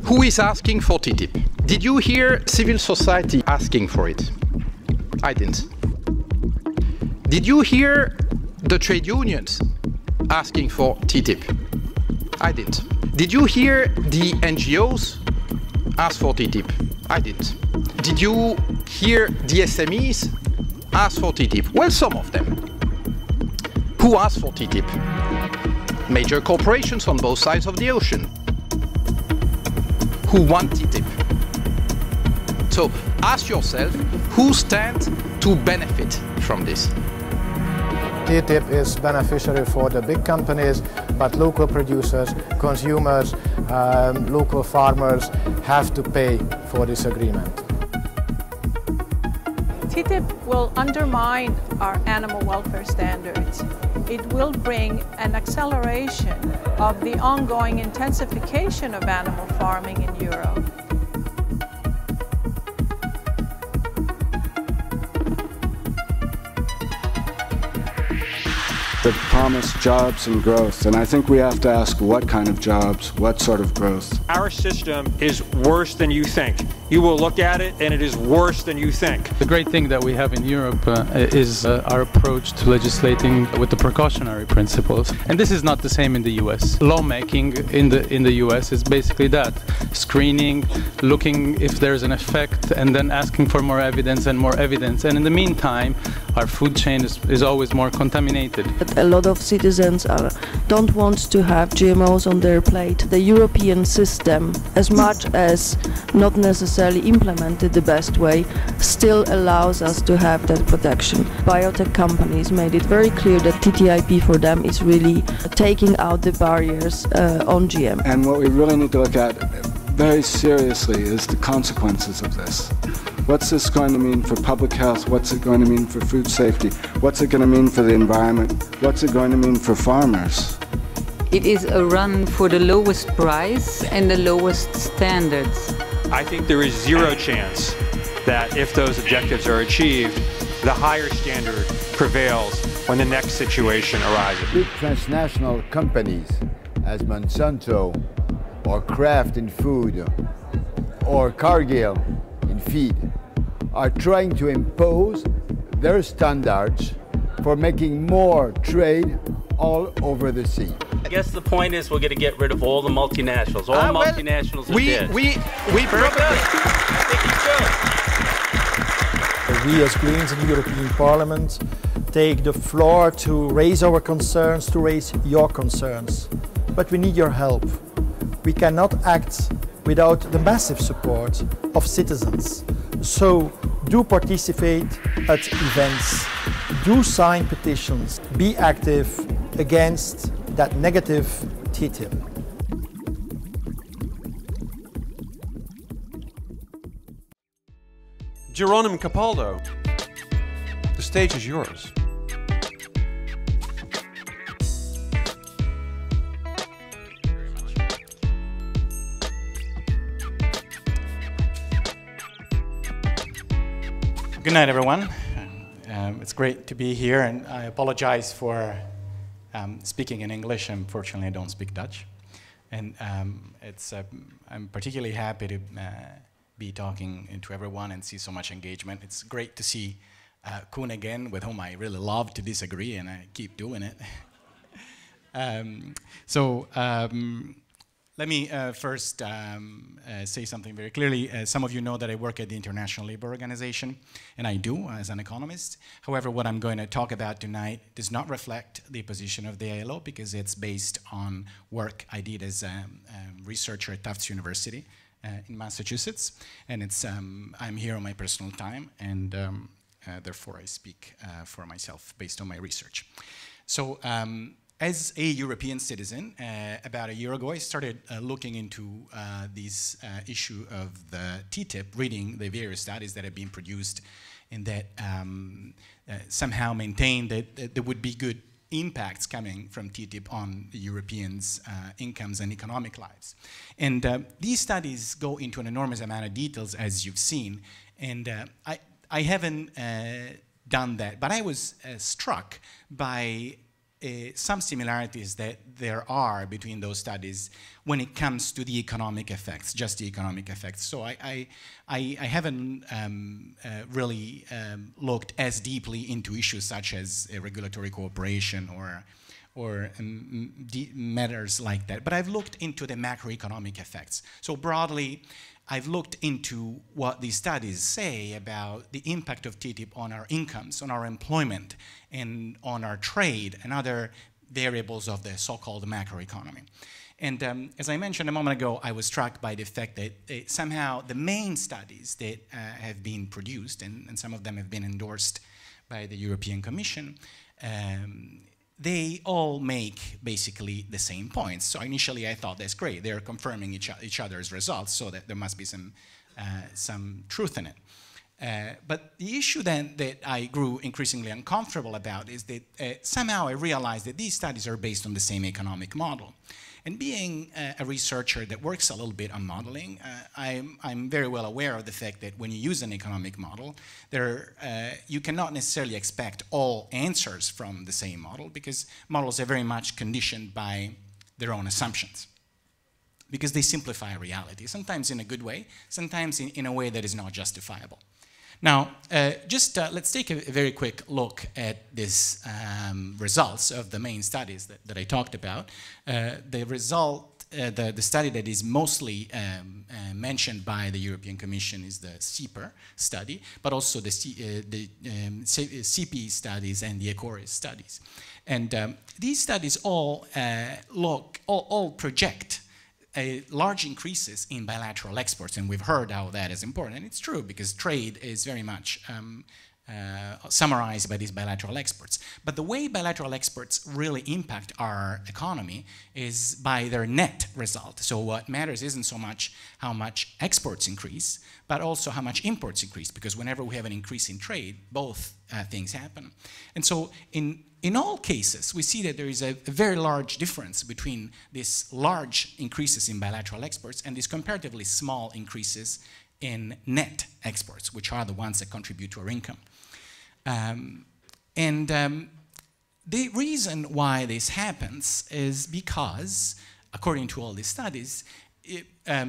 Who is asking for TTIP? Did you hear civil society asking for it? I didn't. Did you hear the trade unions asking for TTIP? I didn't. Did you hear the NGOs ask for TTIP? I didn't. Did you hear the SMEs ask for TTIP? Well, some of them. Who asked for TTIP? Major corporations on both sides of the ocean. Who want TTIP? So ask yourself, who stands to benefit from this? TTIP is beneficiary for the big companies, but local producers, consumers, local farmers have to pay for this agreement. TTIP will undermine our animal welfare standards. It will bring an acceleration of the ongoing intensification of animal farming in Europe. That promise jobs and growth, and I think we have to ask what kind of jobs, what sort of growth. Our system is worse than you think. You will look at it and it is worse than you think. The great thing that we have in Europe is our approach to legislating with the precautionary principles. And this is not the same in the US. Lawmaking in the US is basically that. Screening, looking if there's an effect, and then asking for more evidence and more evidence. And in the meantime, our food chain is always more contaminated. A lot of citizens don't want to have GMOs on their plate. The European system, as much as not necessarily implemented the best way, still allows us to have that protection. Biotech companies made it very clear that TTIP for them is really taking out the barriers on GM. And what we really need to look at very seriously is the consequences of this. What's this going to mean for public health? What's it going to mean for food safety? What's it going to mean for the environment? What's it going to mean for farmers? It is a run for the lowest price and the lowest standards. I think there is zero chance that if those objectives are achieved, the higher standard prevails when the next situation arises. Big transnational companies as Monsanto or Kraft in food or Cargill in feed are trying to impose their standards for making more trade all over the sea. I guess the point is we're going to get rid of all the multinationals. All multinationals are dead. We probably... I think we as Greens in the European Parliament take the floor to raise our concerns, to raise your concerns. But we need your help. We cannot act without the massive support of citizens. So do participate at events, do sign petitions, be active against that negative TTIP. Geronimo Capaldo, the stage is yours. Good night, everyone. It's great to be here, and I apologize for speaking in English. Unfortunately, I don't speak Dutch. And I'm particularly happy to be talking to everyone and see so much engagement. It's great to see Koen again, with whom I really love to disagree, and I keep doing it. Let me first say something very clearly. Some of you know that I work at the International Labour Organization, and I do as an economist. However, what I'm going to talk about tonight does not reflect the position of the ILO, because it's based on work I did as a researcher at Tufts University in Massachusetts. And I'm here on my personal time, and therefore I speak for myself based on my research. So, as a European citizen, about a year ago, I started looking into this issue of the TTIP, reading the various studies that have been produced and that somehow maintain that there would be good impacts coming from TTIP on the Europeans' incomes and economic lives. And these studies go into an enormous amount of details, as you've seen, and I haven't done that, but I was struck by some similarities that there are between those studies when it comes to the economic effects, just the economic effects. So I haven't really looked as deeply into issues such as regulatory cooperation or matters like that, but I've looked into the macroeconomic effects. So broadly, I've looked into what these studies say about the impact of TTIP on our incomes, on our employment, and on our trade and other variables of the so-called macroeconomy. And as I mentioned a moment ago, I was struck by the fact that somehow the main studies that have been produced, and some of them have been endorsed by the European Commission, they all make basically the same points. So initially I thought that's great. They're confirming each other's results, so that there must be some truth in it. But the issue then that I grew increasingly uncomfortable about is that somehow I realized that these studies are based on the same economic model. And being a researcher that works a little bit on modeling, I'm very well aware of the fact that when you use an economic model, you cannot necessarily expect all answers from the same model, because models are very much conditioned by their own assumptions, because they simplify reality, sometimes in a good way, sometimes in a way that is not justifiable. Now, let's take a very quick look at these results of the main studies that I talked about. The study that is mostly mentioned by the European Commission is the CEPR study, but also the CP studies and the ECORIS studies. And these studies all project large increases in bilateral exports, and we've heard how that is important, and it's true because trade is very much summarized by these bilateral exports. But the way bilateral exports really impact our economy is by their net result. So what matters isn't so much how much exports increase, but also how much imports increase, because whenever we have an increase in trade, both things happen. And so in all cases, we see that there is a very large difference between these large increases in bilateral exports and these comparatively small increases in net exports, which are the ones that contribute to our income. The reason why this happens is because, according to all these studies,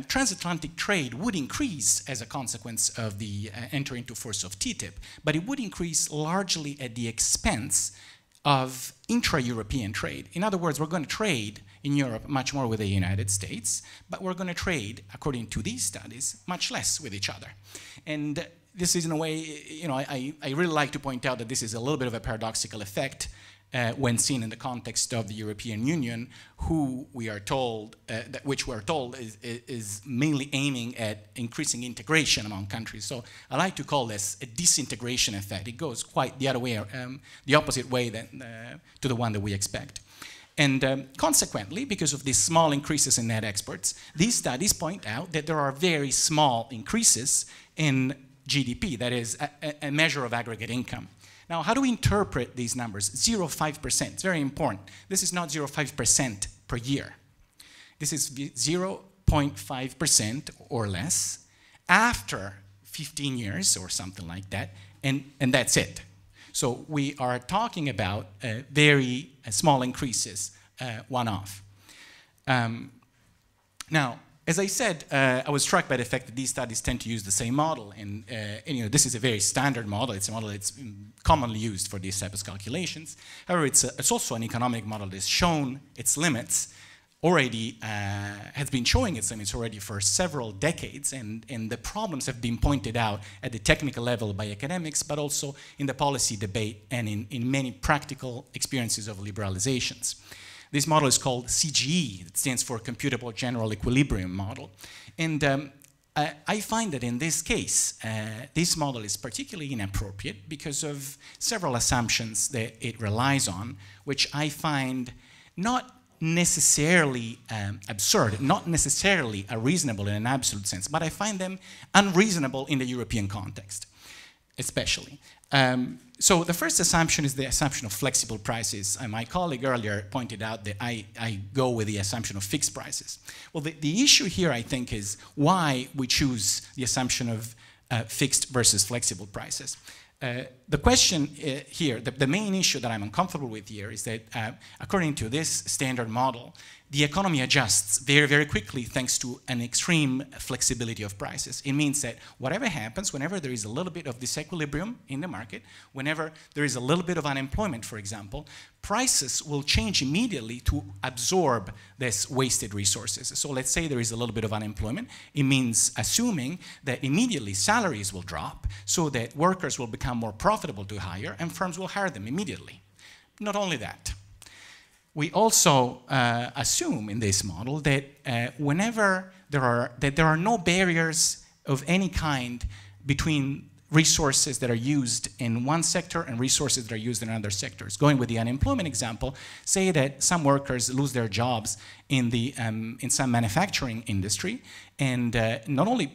transatlantic trade would increase as a consequence of the entry into force of TTIP, but it would increase largely at the expense of intra-European trade. In other words, we're going to trade in Europe much more with the United States, but we're going to trade, according to these studies, much less with each other. And this is, in a way, you know, I really like to point out that this is a little bit of a paradoxical effect when seen in the context of the European Union, who we are told, which we're told is mainly aiming at increasing integration among countries. So I like to call this a disintegration effect. It goes quite the other way, the opposite way to the one that we expect. And consequently, because of these small increases in net exports, these studies point out that there are very small increases in GDP, that is a measure of aggregate income. Now, how do we interpret these numbers? 0.5%, it's very important. This is not 0.5% per year. This is 0.5% or less after 15 years or something like that, and that's it. So we are talking about very small increases, one-off. Now, as I said, I was struck by the fact that these studies tend to use the same model, and you know, this is a very standard model. It's a model that's commonly used for these types of calculations. However, it's also an economic model that's shown its limits already, has been showing its limits already for several decades, and the problems have been pointed out at the technical level by academics, but also in the policy debate and in many practical experiences of liberalizations. This model is called CGE. It stands for Computable General Equilibrium Model. And I find that in this case, this model is particularly inappropriate because of several assumptions that it relies on, which I find not necessarily absurd, not necessarily unreasonable in an absolute sense, but I find them unreasonable in the European context, especially. So the first assumption is the assumption of flexible prices. My colleague earlier pointed out that I go with the assumption of fixed prices. Well, the issue here, I think, is why we choose the assumption of fixed versus flexible prices. the question here, the main issue that I'm uncomfortable with here is that according to this standard model, the economy adjusts very, very quickly thanks to an extreme flexibility of prices. It means that whatever happens, whenever there is a little bit of disequilibrium in the market, whenever there is a little bit of unemployment, for example, prices will change immediately to absorb this wasted resources. So let's say there is a little bit of unemployment. It means assuming that immediately salaries will drop so that workers will become more profitable to hire and firms will hire them immediately. Not only that, we also assume in this model that whenever there are no barriers of any kind between resources that are used in one sector and resources that are used in other sectors. Going with the unemployment example, say that some workers lose their jobs in some manufacturing industry, and not only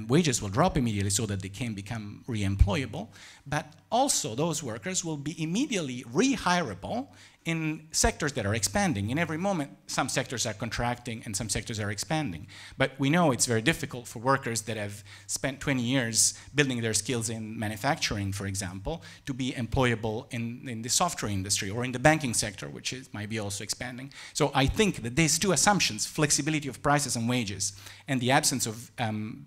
wages will drop immediately so that they can become re-employable, but also those workers will be immediately rehirable in sectors that are expanding. In every moment, some sectors are contracting and some sectors are expanding. But we know it's very difficult for workers that have spent 20 years building their skills in manufacturing, for example, to be employable in the software industry or in the banking sector, which might be also expanding. So I think that these two assumptions, flexibility of prices and wages, and the absence of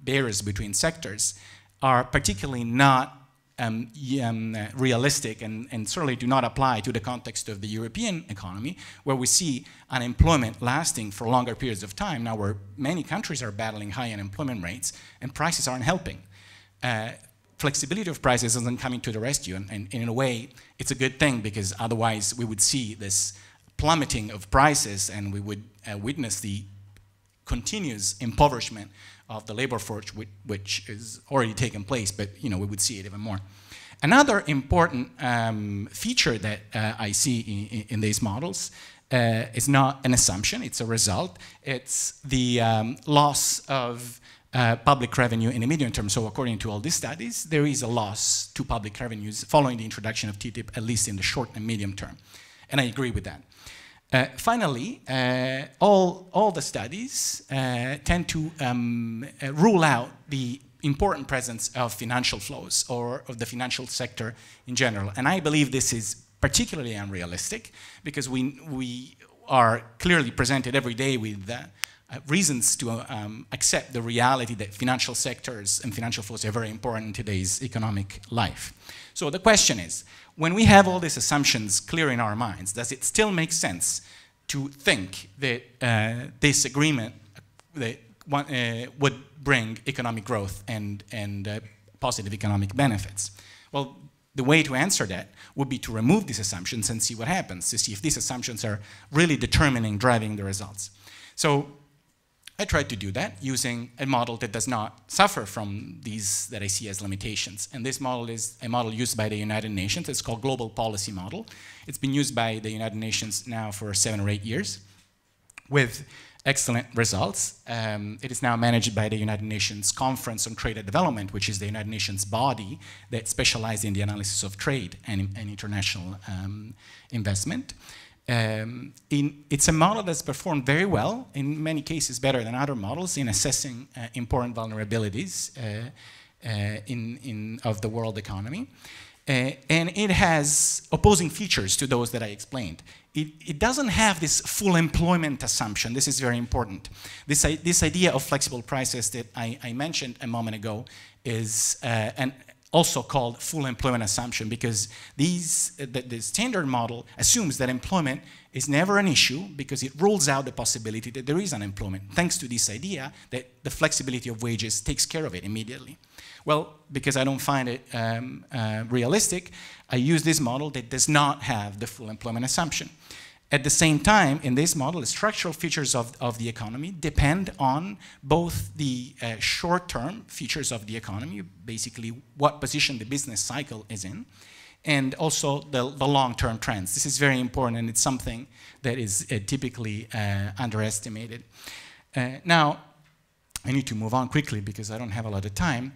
barriers between sectors, are particularly not realistic and certainly do not apply to the context of the European economy, where we see unemployment lasting for longer periods of time now, where many countries are battling high unemployment rates and prices aren't helping. Flexibility of prices isn't coming to the rescue, and in a way it's a good thing, because otherwise we would see this plummeting of prices and we would witness the continuous impoverishment of the labor force, which is already taken place, but we would see it even more. Another important feature that I see in these models is not an assumption, it's a result. It's the loss of public revenue in the medium term. So according to all these studies, there is a loss to public revenues following the introduction of TTIP, at least in the short and medium term. And I agree with that. Finally, all the studies tend to rule out the important presence of financial flows or of the financial sector in general. And I believe this is particularly unrealistic, because we are clearly presented every day with reasons to accept the reality that financial sectors and financial flows are very important in today's economic life. So the question is, when we have all these assumptions clear in our minds, does it still make sense to think that this agreement would bring economic growth and positive economic benefits? Well, the way to answer that would be to remove these assumptions and see what happens, to see if these assumptions are really driving the results. So I tried to do that using a model that does not suffer from these that I see as limitations. And this model is a model used by the United Nations. It's called Global Policy Model. It's been used by the United Nations now for 7 or 8 years with excellent results. It is now managed by the United Nations Conference on Trade and Development, which is the United Nations body that specializes in the analysis of trade and international investment. It's a model that's performed very well, in many cases better than other models, in assessing important vulnerabilities of the world economy. And it has opposing features to those that I explained. It doesn't have this full employment assumption. This is very important. This idea of flexible prices that I mentioned a moment ago is also called full employment assumption, because the standard model assumes that employment is never an issue, because it rules out the possibility that there is unemployment, thanks to this idea that the flexibility of wages takes care of it immediately. Well, because I don't find it realistic, I use this model that does not have the full employment assumption. At the same time, in this model, the structural features of the economy depend on both the short-term features of the economy, basically what position the business cycle is in, and also the long-term trends. This is very important, and it's something that is typically underestimated. Now, I need to move on quickly because I don't have a lot of time.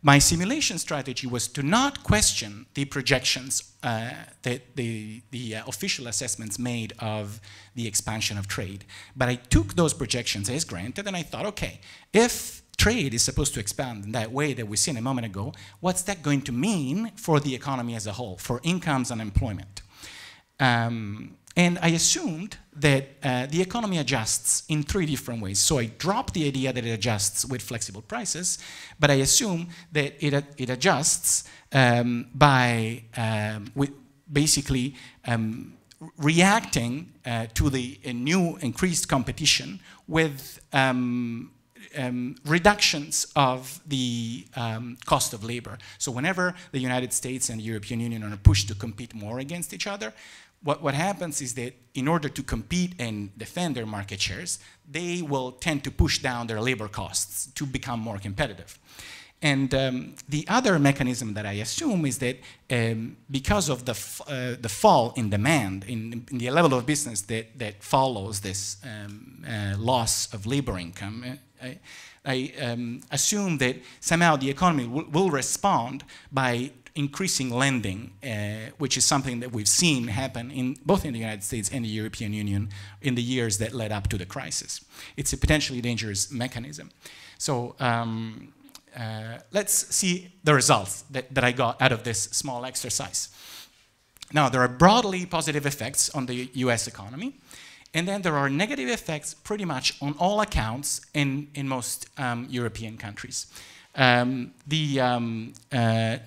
My simulation strategy was to not question the projections that the official assessments made of the expansion of trade. But I took those projections as granted, and I thought, okay, if trade is supposed to expand in that way that we seen a moment ago, what's that going to mean for the economy as a whole, for incomes and employment? And I assumed that the economy adjusts in 3 different ways. So I dropped the idea that it adjusts with flexible prices, but I assume that it adjusts by basically reacting to the new increased competition with reductions of the cost of labor. So whenever the United States and the European Union are pushed to compete more against each other, what happens is that in order to compete and defend their market shares, they will tend to push down their labor costs to become more competitive. And the other mechanism that I assume is that because of the fall in demand, in the level of business that follows this loss of labor income, I assume that somehow the economy will respond by increasing lending, which is something that we've seen happen both in the United States and the European Union in the years that led up to the crisis. It's a potentially dangerous mechanism. So let's see the results that I got out of this small exercise. Now, there are broadly positive effects on the US economy, and then there are negative effects pretty much on all accounts in most European countries. The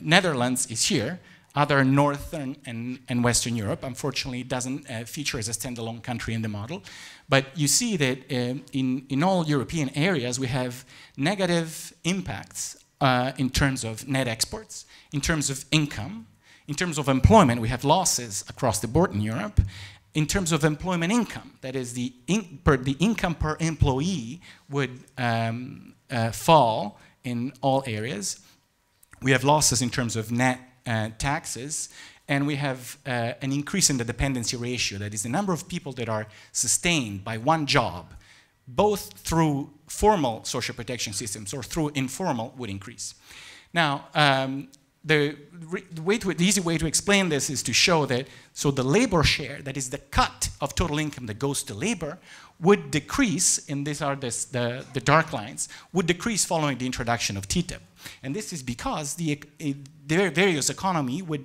Netherlands is here. Other Northern and Western Europe, unfortunately, doesn't feature as a standalone country in the model. But you see that in all European areas, we have negative impacts in terms of net exports, in terms of income, in terms of employment. We have losses across the board in Europe. In terms of employment income, that is the income per employee would fall in all areas. We have losses in terms of net taxes, and we have an increase in the dependency ratio, that is the number of people that are sustained by one job, both through formal social protection systems or through informal, would increase. Now, the easy way to explain this is to show that, so the labor share, that is the cut of total income that goes to labor, would decrease, and these are the dark lines, would decrease following the introduction of TTIP. And this is because the various economy would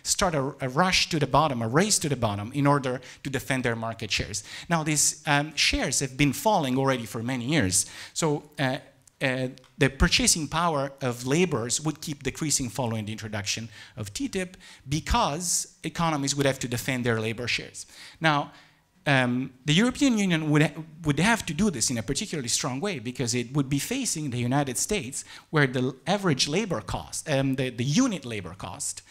start a rush to the bottom, a race to the bottom, in order to defend their market shares. Now, these shares have been falling already for many years. So the purchasing power of laborers would keep decreasing following the introduction of TTIP because economies would have to defend their labor shares. Now, the European Union would have to do this in a particularly strong way because it would be facing the United States, where the average labor cost, the unit labor cost,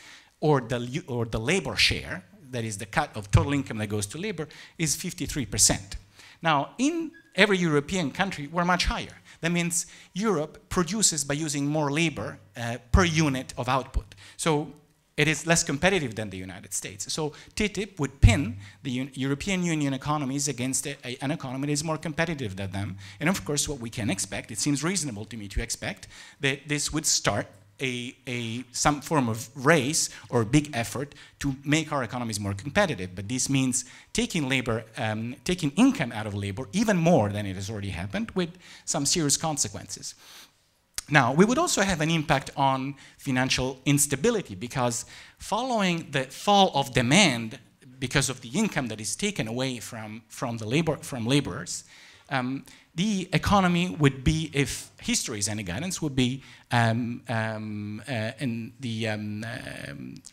or the labor share, that is the cut of total income that goes to labor, is 53%. Now, in every European country, we're much higher. That means Europe produces by using more labor per unit of output. So it is less competitive than the United States. So TTIP would pin the European Union economies against an economy that is more competitive than them. And of course, what we can expect, it seems reasonable to me to expect, that this would start some form of race or big effort to make our economies more competitive. But this means taking labor, taking income out of labor even more than it has already happened, with some serious consequences. Now, we would also have an impact on financial instability, because following the fall of demand because of the income that is taken away from laborers, the economy would be, if history is any guidance, would be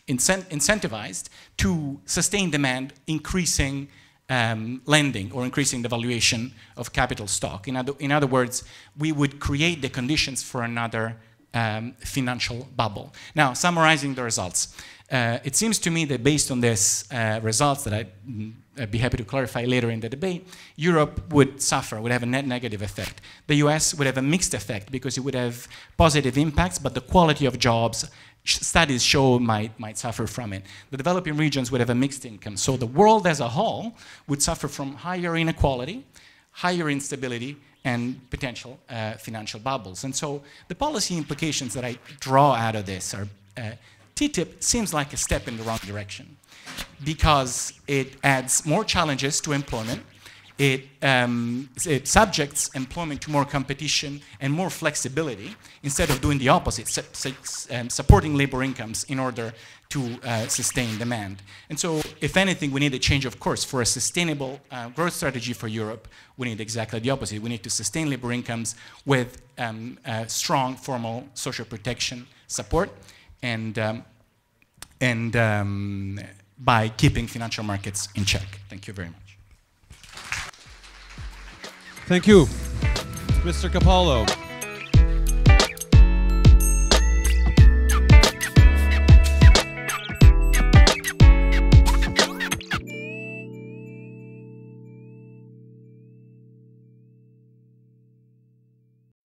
incentivized to sustain demand, increasing lending or increasing the valuation of capital stock. In other words, we would create the conditions for another financial bubble. Now, summarizing the results. It seems to me that based on these results that I'd be happy to clarify later in the debate, Europe would suffer, would have a net negative effect. The US would have a mixed effect because it would have positive impacts, but the quality of jobs, studies show, might suffer from it. The developing regions would have a mixed income. So the world as a whole would suffer from higher inequality, higher instability, and potential financial bubbles. And so the policy implications that I draw out of this are TTIP seems like a step in the wrong direction because it adds more challenges to employment. It subjects employment to more competition and more flexibility instead of doing the opposite, supporting labor incomes in order to sustain demand. And so, if anything, we need a change of course. For a sustainable growth strategy for Europe, we need exactly the opposite. We need to sustain labor incomes with strong formal social protection support and by keeping financial markets in check. Thank you very much. Thank you, Mr. Capallo.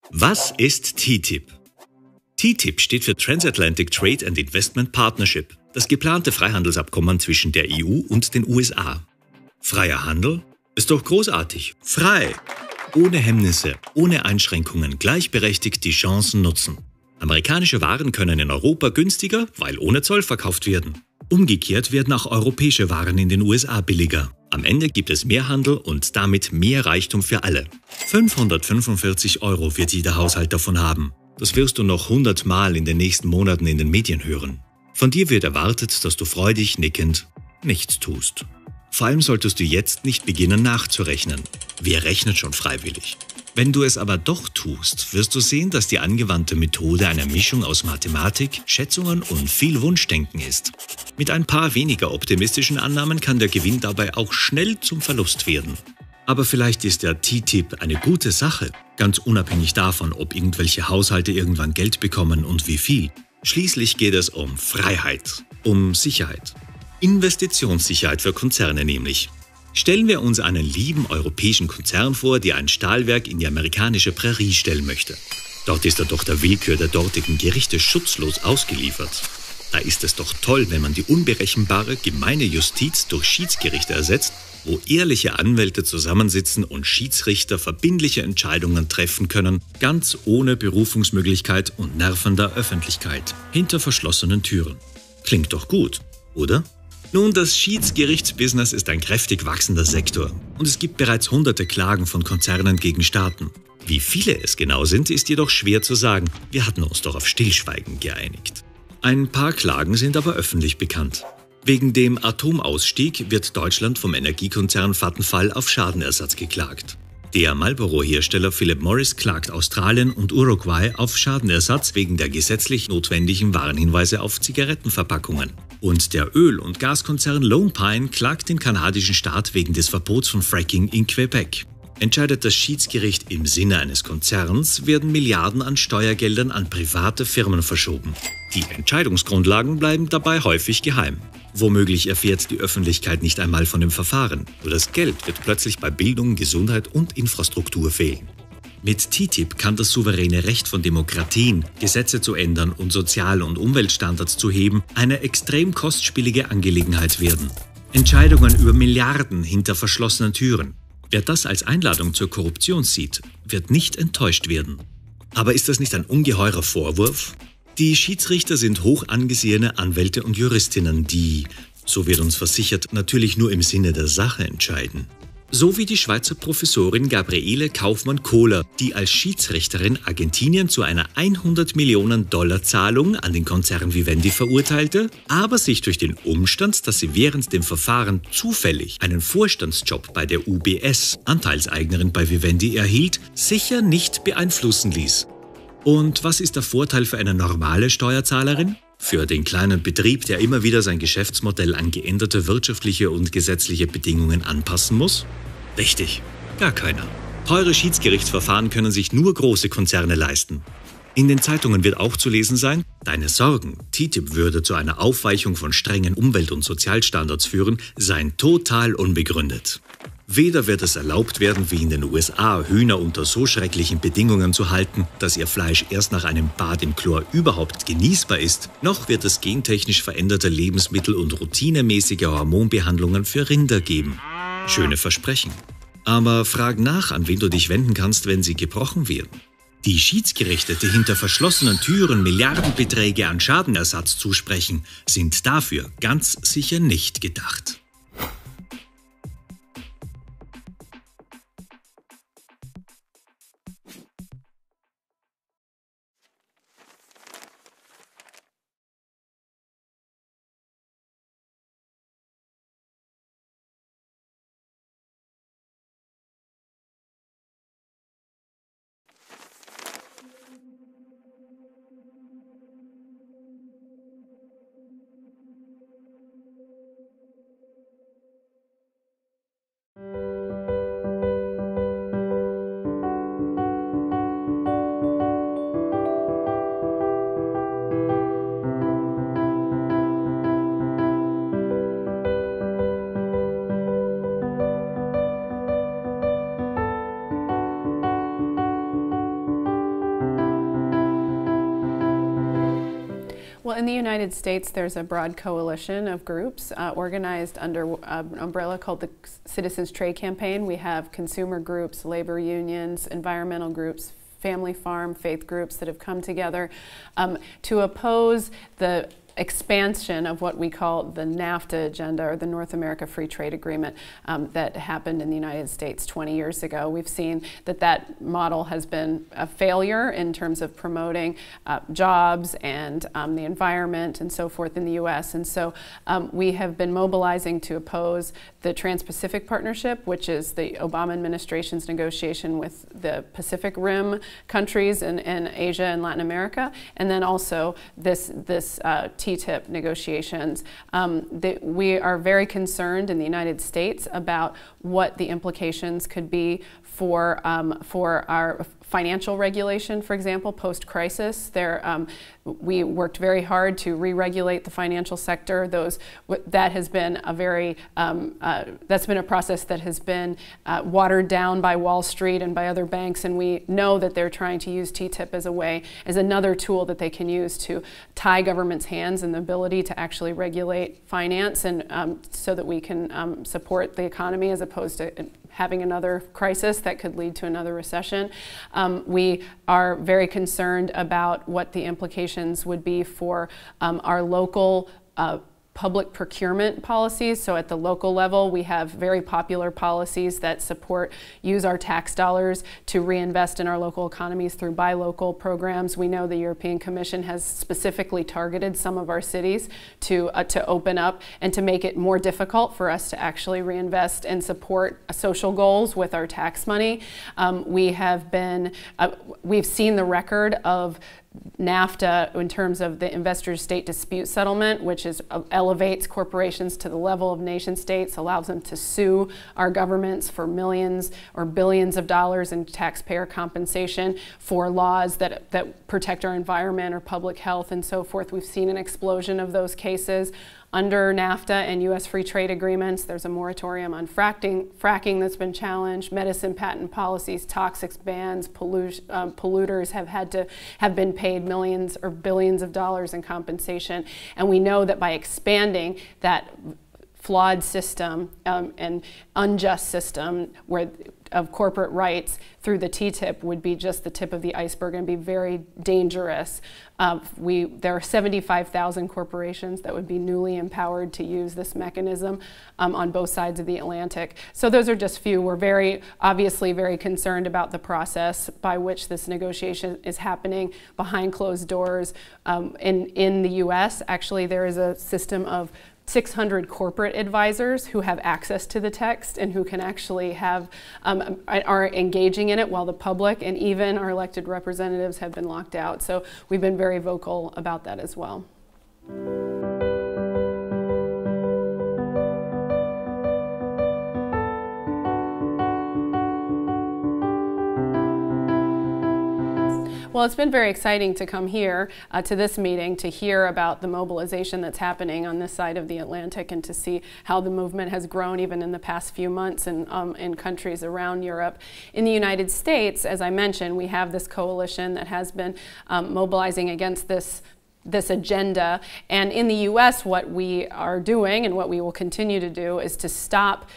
Was ist TTIP? TTIP steht für Transatlantic Trade and Investment Partnership, das geplante Freihandelsabkommen zwischen der EU und den USA. Freier Handel? Ist doch großartig. Frei! Ohne Hemmnisse, ohne Einschränkungen, gleichberechtigt die Chancen nutzen. Amerikanische Waren können in Europa günstiger, weil ohne Zoll verkauft werden. Umgekehrt werden auch europäische Waren in den USA billiger. Am Ende gibt es mehr Handel und damit mehr Reichtum für alle. 545 € wird jeder Haushalt davon haben. Das wirst du noch 100 Mal in den nächsten Monaten in den Medien hören. Von dir wird erwartet, dass du freudig nickend nichts tust. Vor allem solltest du jetzt nicht beginnen nachzurechnen. Wer rechnet schon freiwillig? Wenn du es aber doch tust, wirst du sehen, dass die angewandte Methode eine Mischung aus Mathematik, Schätzungen und viel Wunschdenken ist. Mit ein paar weniger optimistischen Annahmen kann der Gewinn dabei auch schnell zum Verlust werden. Aber vielleicht ist der TTIP eine gute Sache, ganz unabhängig davon, ob irgendwelche Haushalte irgendwann Geld bekommen und wie viel. Schließlich geht es um Freiheit, um Sicherheit. Investitionssicherheit für Konzerne nämlich. Stellen wir uns einen lieben europäischen Konzern vor, der ein Stahlwerk in die amerikanische Prärie stellen möchte. Dort ist er doch der Willkür der dortigen Gerichte schutzlos ausgeliefert. Da ist es doch toll, wenn man die unberechenbare, gemeine Justiz durch Schiedsgerichte ersetzt, wo ehrliche Anwälte zusammensitzen und Schiedsrichter verbindliche Entscheidungen treffen können, ganz ohne Berufungsmöglichkeit und nervender Öffentlichkeit, hinter verschlossenen Türen. Klingt doch gut, oder? Nun, das Schiedsgerichtsbusiness ist ein kräftig wachsender Sektor und es gibt bereits hunderte Klagen von Konzernen gegen Staaten. Wie viele es genau sind, ist jedoch schwer zu sagen. Wir hatten uns doch auf Stillschweigen geeinigt. Ein paar Klagen sind aber öffentlich bekannt. Wegen dem Atomausstieg wird Deutschland vom Energiekonzern Vattenfall auf Schadenersatz geklagt. Der Marlboro-Hersteller Philip Morris klagt Australien und Uruguay auf Schadenersatz wegen der gesetzlich notwendigen Warnhinweise auf Zigarettenverpackungen. Und der Öl- und Gaskonzern Lone Pine klagt den kanadischen Staat wegen des Verbots von Fracking in Quebec. Entscheidet das Schiedsgericht im Sinne eines Konzerns, werden Milliarden an Steuergeldern an private Firmen verschoben. Die Entscheidungsgrundlagen bleiben dabei häufig geheim. Womöglich erfährt die Öffentlichkeit nicht einmal von dem Verfahren. Nur das Geld wird plötzlich bei Bildung, Gesundheit und Infrastruktur fehlen. Mit TTIP kann das souveräne Recht von Demokratien, Gesetze zu ändern und Sozial- und Umweltstandards zu heben, eine extrem kostspielige Angelegenheit werden. Entscheidungen über Milliarden hinter verschlossenen Türen. Wer das als Einladung zur Korruption sieht, wird nicht enttäuscht werden. Aber ist das nicht ein ungeheurer Vorwurf? Die Schiedsrichter sind hoch angesehene Anwälte und Juristinnen, die, so wird uns versichert, natürlich nur im Sinne der Sache entscheiden. So wie die Schweizer Professorin Gabriele Kaufmann-Kohler, die als Schiedsrichterin Argentinien zu einer 100 Millionen $ Zahlung an den Konzern Vivendi verurteilte, aber sich durch den Umstand, dass sie während dem Verfahren zufällig einen Vorstandsjob bei der UBS, Anteilseignerin bei Vivendi, erhielt, sicher nicht beeinflussen ließ. Und was ist der Vorteil für eine normale Steuerzahlerin? Für den kleinen Betrieb, der immer wieder sein Geschäftsmodell an geänderte wirtschaftliche und gesetzliche Bedingungen anpassen muss? Richtig, gar keiner. Teure Schiedsgerichtsverfahren können sich nur große Konzerne leisten. In den Zeitungen wird auch zu lesen sein, deine Sorgen, TTIP würde zu einer Aufweichung von strengen Umwelt- und Sozialstandards führen, seien total unbegründet. Weder wird es erlaubt werden, wie in den USA, Hühner unter so schrecklichen Bedingungen zu halten, dass ihr Fleisch erst nach einem Bad im Chlor überhaupt genießbar ist, noch wird es gentechnisch veränderte Lebensmittel und routinemäßige Hormonbehandlungen für Rinder geben. Schöne Versprechen. Aber frag nach, an wen du dich wenden kannst, wenn sie gebrochen werden. Die Schiedsgerichte, die hinter verschlossenen Türen Milliardenbeträge an Schadenersatz zusprechen, sind dafür ganz sicher nicht gedacht. Well, in the United States, there's a broad coalition of groups organized under an umbrella called the Citizens Trade Campaign. We have consumer groups, labor unions, environmental groups, family farm, faith groups that have come together to oppose the expansion of what we call the NAFTA agenda, or the North America Free Trade Agreement, that happened in the United States 20 years ago. We've seen that that model has been a failure in terms of promoting jobs and the environment and so forth in the U.S. And so we have been mobilizing to oppose the Trans-Pacific Partnership, which is the Obama administration's negotiation with the Pacific Rim countries in Asia and Latin America, and then also this TTIP negotiations. We are very concerned in the United States about what the implications could be for our financial regulation, for example, post-crisis. We worked very hard to re-regulate the financial sector. That has been a very that's been a process that has been watered down by Wall Street and by other banks, and we know that they're trying to use TTIP as another tool that they can use to tie government's hands in the ability to actually regulate finance, and so that we can support the economy as opposed to having another crisis that could lead to another recession. We are very concerned about what the implications would be for our local public procurement policies. So at the local level, we have very popular policies that use our tax dollars to reinvest in our local economies through buy local programs. We know the European Commission has specifically targeted some of our cities to open up and to make it more difficult for us to actually reinvest and support social goals with our tax money. We've seen the record of NAFTA in terms of the investor-state dispute settlement, which elevates corporations to the level of nation states, allows them to sue our governments for millions or billions of dollars in taxpayer compensation for laws that protect our environment or public health and so forth. We've seen an explosion of those cases. Under NAFTA and U.S. free trade agreements, there's a moratorium on fracking that's been challenged, medicine patent policies, toxics bans, polluters have been paid millions or billions of dollars in compensation. And we know that by expanding that flawed system and unjust system of corporate rights through the TTIP would be just the tip of the iceberg and be very dangerous. There are 75,000 corporations that would be newly empowered to use this mechanism on both sides of the Atlantic. So those are just few. We're obviously very concerned about the process by which this negotiation is happening behind closed doors. In the US, actually, there is a system of 600 corporate advisors who have access to the text and who can actually are engaging in it, while the public and even our elected representatives have been locked out. So we've been very vocal about that as well. Well, it's been very exciting to come here to this meeting to hear about the mobilization that's happening on this side of the Atlantic and to see how the movement has grown even in the past few months in countries around Europe. In the United States, as I mentioned, we have this coalition that has been mobilizing against this agenda. And in the U.S., what we are doing and what we will continue to do is to stop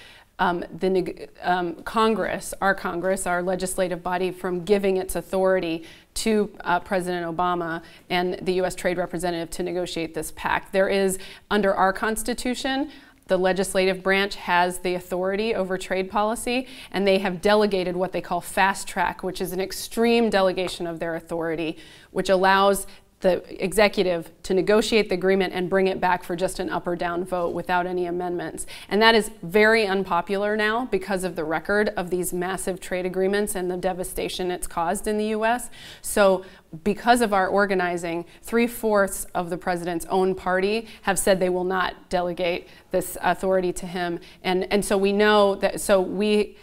Congress, our legislative body, from giving its authority to President Obama and the U.S. Trade Representative to negotiate this pact. There is, under our Constitution, the legislative branch has the authority over trade policy, and they have delegated what they call fast track, which is an extreme delegation of their authority, which allows the executive to negotiate the agreement and bring it back for just an up or down vote without any amendments. And that is very unpopular now because of the record of these massive trade agreements and the devastation it's caused in the U.S. So because of our organizing, 3/4 of the president's own party have said they will not delegate this authority to him. And so we know that, so we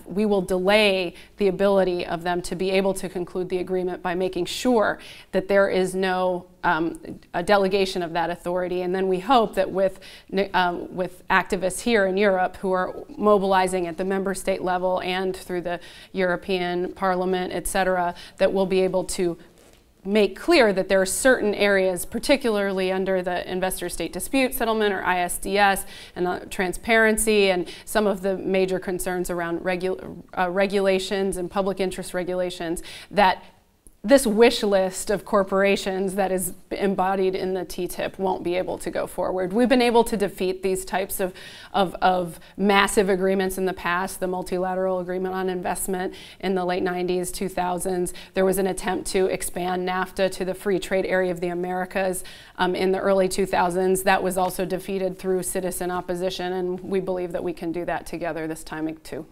will delay the ability of them to be able to conclude the agreement by making sure that there is no a delegation of that authority. And then we hope that with activists here in Europe who are mobilizing at the member state level and through the European Parliament, et cetera, that we'll be able to make clear that there are certain areas, particularly under the Investor State Dispute Settlement or ISDS, and transparency and some of the major concerns around regulations and public interest regulations, that this wish list of corporations that is embodied in the TTIP won't be able to go forward. We've been able to defeat these types of massive agreements in the past. The multilateral agreement on investment in the late 90s, 2000s. There was an attempt to expand NAFTA to the free trade area of the Americas in the early 2000s. That was also defeated through citizen opposition, and we believe that we can do that together this time too.